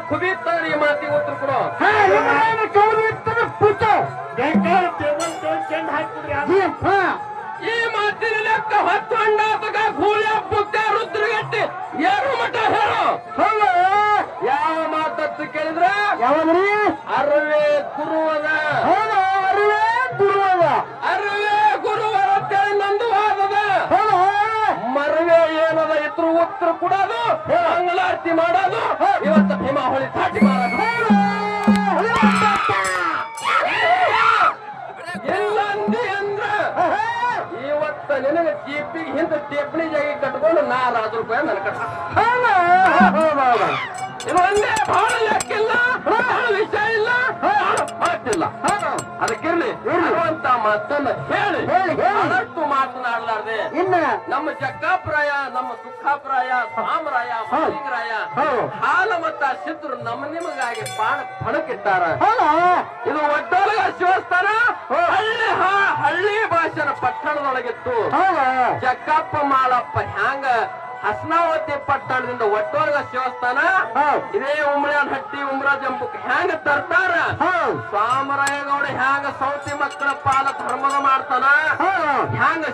ಕುಬಿತಾರ ಈ ಮಾತಿಗೆ ಉತ್ತರ ಕೊಡು. ಈ ಮಾತಿನ ಲೆಕ್ಕ 10 ಅಂಡಾತಕ ಗೂಳಿ ಹಬ್ಬಕ್ಕ ರುದ್ರಗಟ್ಟಿ ಏನು ಮಠ ಹೇಳು. ಯಾವ ಮಾತತ್ತು ಕೇಳಿದ್ರ ಯಾವ್ರಿ ಅರವೇ ಗುರುವದ ಅರವೇ ಗುರುವರ ಅಂತೇಳಿ ನಂದು ವಾದದ. ಮರವೇ ಏನದ ಇದ್ರ ಉತ್ತರ ಕೊಡೋದು ಮಂಗಳಾರತಿ ಮಾಡೋದು ಇವತ್ತು ಹಿಮಾವಳಿ ಸಾಟಿ ಮಾಡೋದು ಎಲ್ಲಂದಿ ಅಂದ್ರ ಇವತ್ತ ನಿನಗೆ ಜೀಪಿಗೆ ಹಿಂದೆ ಟೇಪಣಿ ಜಾಗಿ ಕಟ್ಕೊಂಡು 4,000 ರೂಪಾಯಿ ನನ್ ಕಟ್ಟ. ಇದು ಒಂದೇ ಬಹಳ ಲೆಕ್ಕಿಲ್ಲ, ಬಹಳ ವಿಷಯ ಇಲ್ಲ, ಮಾತಿಲ್ಲ. ಅದಕ್ಕಿರ್ಲಿ ಇರುವಂತ ಮಾತನ್ನ ಹೇಳಿ ಅಷ್ಟು ಮಾತನಾಡಲಾರ್ದೆ ಇನ್ನ ನಮ್ಮ ಜಗ್ಗಾಪ್ರಾಯ, ನಮ್ಮ ಸುಖಾಪ್ರಾಯ, ಸಾಮರಾಯ, ಮಲಿಂಗರಾಯ, ಹಾಲ ಮತ್ತ ಸಿದ್ರು ನಮ್ಮ ನಿಮಗಾಗಿ ಪಣಕ್ಕಿಟ್ಟಾರ. ಇದು ಒಡ್ಡೋಲಗ ಶಿವಸ್ಥಾನ ಹಳ್ಳಿ ಭಾಷೆನ ಪಟ್ಟಣದೊಳಗಿತ್ತು. ಜಗ್ಗಪ್ಪ ಮಾಳಪ್ಪ ಹ್ಯಾಂಗ ಹಸ್ನಾವತಿ ಪಟ್ಟಣದಿಂದ ಒಟ್ಟೋರ್ಗ ಶಿವಸ್ಥಾನ ಇದೇ ಉಮ್ರಾನಹಟ್ಟಿ ಉಮ್ರಾಜಂಬುಕ್ ಹ್ಯಾಂಗ ತರ್ತಾರ. ಸ್ವಾಮರಾಯಗೌಡ ಹ್ಯಾಂಗ ಸೌತಿ ಮಕ್ಕಳ ಪಾಲ ಧರ್ಮದ ಮಾಡ್ತಾನ, ಹ್ಯಾಂಗ